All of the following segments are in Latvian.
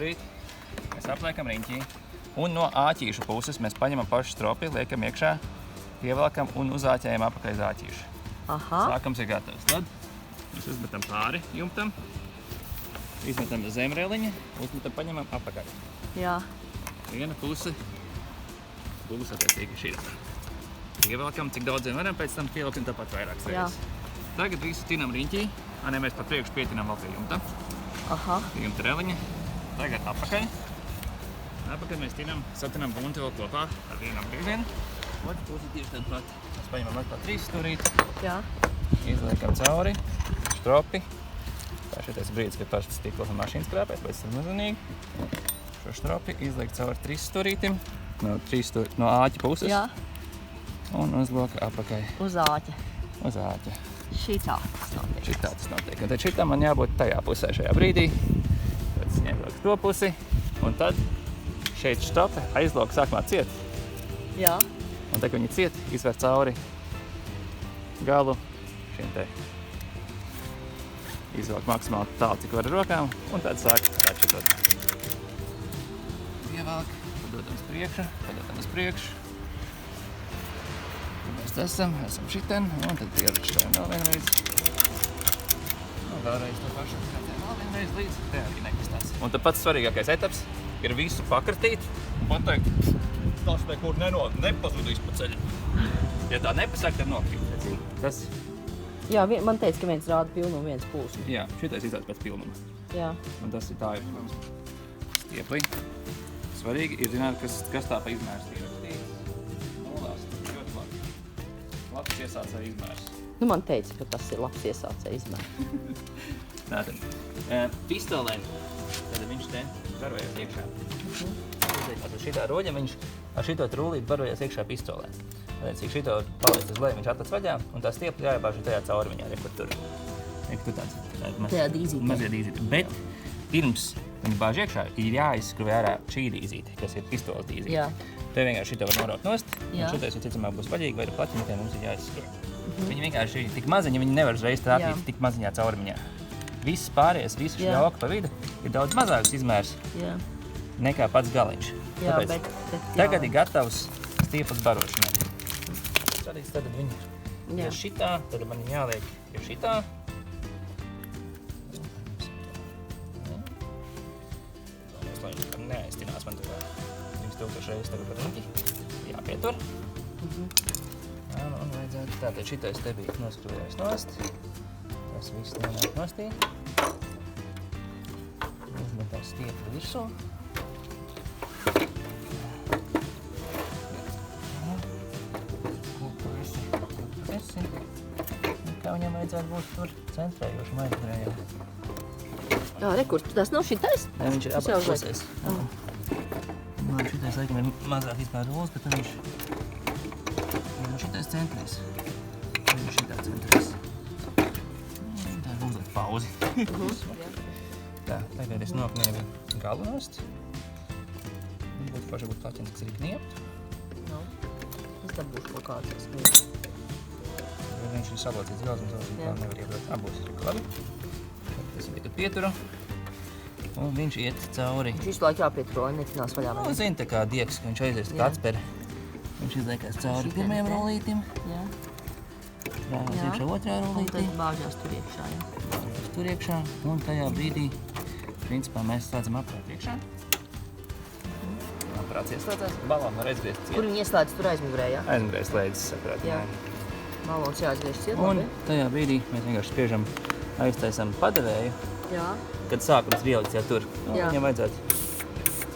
stūrīt. Mēs apliekam riņķī. Un no āķīšu puses mēs paņemam pašu stropi, liekam iekšā, pievelkam un uzāķējam apakaļ uz āķīšu. Aha. Sākums ir gatavs. Tad mēs uzmetam pāri jumtam, izmetam zemreliņu, uzmetam paņemam apakaļ. Jā. Viena puse būs attiecīgi šī. Pievelkam, cik daudz vien varam, pēc tam pievelkam tāpat vairākas reizes. Tagad visu tinam riņķī. Mēs pa priekšu pietinām vēl pie jumta. Aha. Pie jumta reliņa. Tagad apakaļ. Apakaļ mēs satinām bunti vēl kopā ar vienam griezienu. Otru pusi tieši tad pat. Mēs paņemam atkal 3 stūrīt. Jā. Izliekam cauri stropi. Tā šitais brīdis, kad parasti stikls un mašīnas krāpēs, pēc tam uzmanīgi. Šo stropi izliek cauri 3 stūrītim. No āķa puses. Jā. Un uzloka apakaļ. Uz āķa. Uz āķa. Šitā tas notiek. Šitā tas notiek. Un tad šitā man jābūt tajā pusē šajā brīdī. Tad es ievelku to pusi. Un tad šeit štope aizloka sākumā ciet. Jā. Un tad, kad viņi ciet, izver cauri galu šiem te. Izvelk maksimāli tālu, cik var ar rokām. Un tad sāk atšitot. Ievelk, padodam uz priekšu. Mēs esam šitien, un tad pierakšķojam vēl vienreiz. Un vēlreiz to pašu skatiem vēl vienreiz līdz. Te arī nekastās. Un tad pats svarīgākais etaps ir visu pakratīt un pateikt, tas nekur nepazudīs pa ceļu. Ja tā nepasaka, tad nokrīt. Tas? Jā, man teica, ka viens rāda pilnumu, viens pulsmu. Jā, šitais izrāda pēc pilnuma. Jā. Un tas ir tā ir stiepli. Svarīgi ir zināt, kas tā pa izmērs ir. Labs iesācēja izmērs. Nu, man teica, ka tas ir labs iesācēja izmērs. Tātad, pistolē, tad viņš te barojas iekšā. Tātad šitā roļa viņš ar šito trūlīti barojas iekšā pistolē. Tātad, cik šito paliec uz leju, viņš atlec vaļā, un tā stiepli jāiebāž tajā caurviņā, kur tur. Tur tāds tajā dīzītē. Mazie dīzīti. Bet pirms viņi bāž iekšā, ir jāizskruvē ārā šī dīzīte, kas ir pistoles dīzīte. Jā. Te vienkārši šito var noraut nost, Jā. un šitais visticamāk būs vaļīgi, vai ir plaķiņi, tie mums ir jāizskruvē. Viņi vienkārši ir tik maziņi, viņi nevar uzreiz trāpīt tik maziņā caurmiņā. Viss pārējais, visu šļauka pa vidu ir daudz mazāks izmērs nekā pats galiņš. Jā, Tāpēc bet tagad ir gatavs stieples barošanai. Sadīgs tad viņi ir šitā, tad man jāliek ir šitā. Lai viņš neaiztinās man tā kā 3000 reizes tagad par riņķi. Jāpietur. Un vajadzētu tātad šitais te bija noskruvējis nost. Tas viss nenāk nostī. Uzmetam stiepli virsū. Kopu visi. Kā viņam vajadzētu būt tur centrējoši maigurējā. Jā, rekur, tas nav šitais? Nē, viņš ir abās pusēs. Man šitais laikam ir mazāk izmēr rūlis, bet tad viņš šitais centrēs. Viņš šitā centrēs. Tā ir uzlikt pauzi. Tā, tagad es nokniebu galu nost. Būtu forši būt plaķins, kas ir kniept. Es dabūšu kaut kāds kniept. Viņš ir sablocīts gals, un tā nevar iebrot abos. Labi. Tas ir tagad pieturu. Un viņš iet cauri. Viņš visu laiku jāpieturo, lai netinās vaļā. Nu, zini, tā kā dieks, ka viņš aizies tā atspēr. Viņš izliekās cauri pirmajam rullītim. Jā. Rāvās iekšā otrā rullītī. Un tad bāžās tur iekšā, jā. Bāžās tur iekšā. Un tajā brīdī, principā, mēs slēdzam aparātu iekšā. Aparāts ieslēdzās. Balonu var aizgriezt ciet. Kur viņi ieslēdz tur aizmugurē, jā? Aizmugurē slēdzas aparātu. Jā. Balons jāaizgriež ciet, Un labi? tajā brīdī mēs vienkārši spiežam, aiztaisam padevēju, Jā. kad sākums vielas jau tur. Jā. Viņam vajadzētu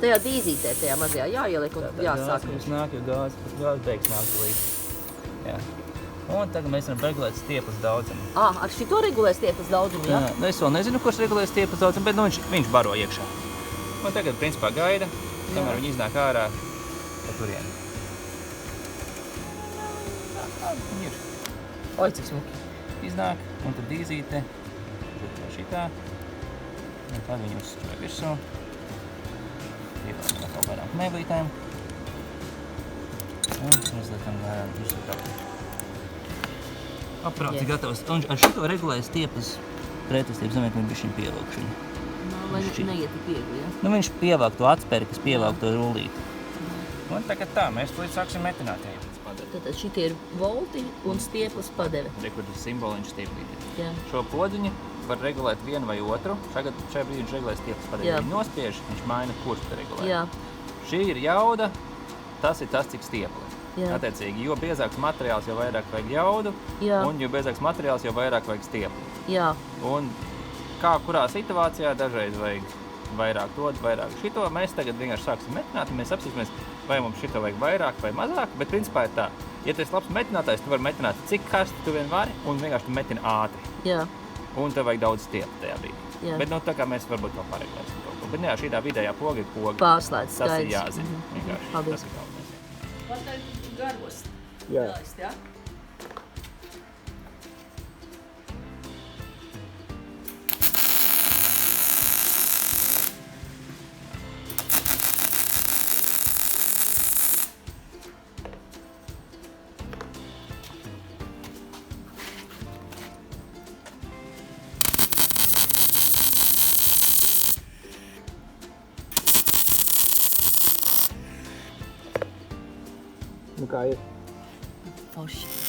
Tajā dīzītē, tajā mazajā jāieliek un jāsāk. Viņš nāk, jo gāzes beigas nāk līdz. Jā. Un tagad mēs varam regulēt stieples daudzumu. Ar šito regulē stieples daudzumu, jā? Jā, es vēl nezinu, kurš regulē stieples daudzumu, bet nu, viņš baro iekšā. Un tagad, principā, gaida, kamēr viņi iznāk ārā pa turieni. Viņi ir. Oi, cik smuki. Iznāk, un tad dīzīte šitā. Un tad viņi uzskrāja virsū. Ievēlam kaut kādām knēblītēm. Un uzliekam gārām virsū kāpā. Aparāts ir gatavs. Un ar šito regulēja stieples pretestības, zamēk, man bišķiņ pievilkšana. Lai neiet tik viegli, ja? Nu, viņš pievelk to atspēri, kas pievelk to rullīti. Un tagad tā, mēs līdz sāksim metināt ejot. Tad šitie ir volti un stieples padeve. Re, kur tas simboliņš stieplīti. Jā. Šo podziņu var regulēt vienu vai otru. Šajā brīdī viņš regulē stieples padevi. Jā. Viņu nospiež, viņš maina kursu te regulē. Jā. Šī ir jauda, tas ir tas, cik stiepli. Jā. Attiecīgi, jo biezāks materiāls, jo vairāk vajag jaudu, Jā. un jo biezāks materiāls, jo vairāk vajag stiepli. Jā. Un kā kurā situācijā dažreiz vajag vairāk to, vairāk šito. Mēs tagad vienkārši sāksim metināt, un mēs apsīsimies, vai mums šito vajag vairāk vai mazāk, bet principā ir tā. Ja tu esi labs metinātājs, tu vari metināt cik karsti tu vien vari, un vienkārši tu metini ātri. Jā. Un tev vajag daudz stiepli tajā brīdī. Jā. Bet tā kā mēs varbūt vēl pareglēsim kaut ko. Bet jā, šī vidējā poga ir poga. Pārslēdz, Tas skaidrs. ir jāzina. Vienkārši. Paldies. Tas ir galvenais. Pataļ garvos. Jā. Laist, jā? Nu kā ir? Forši.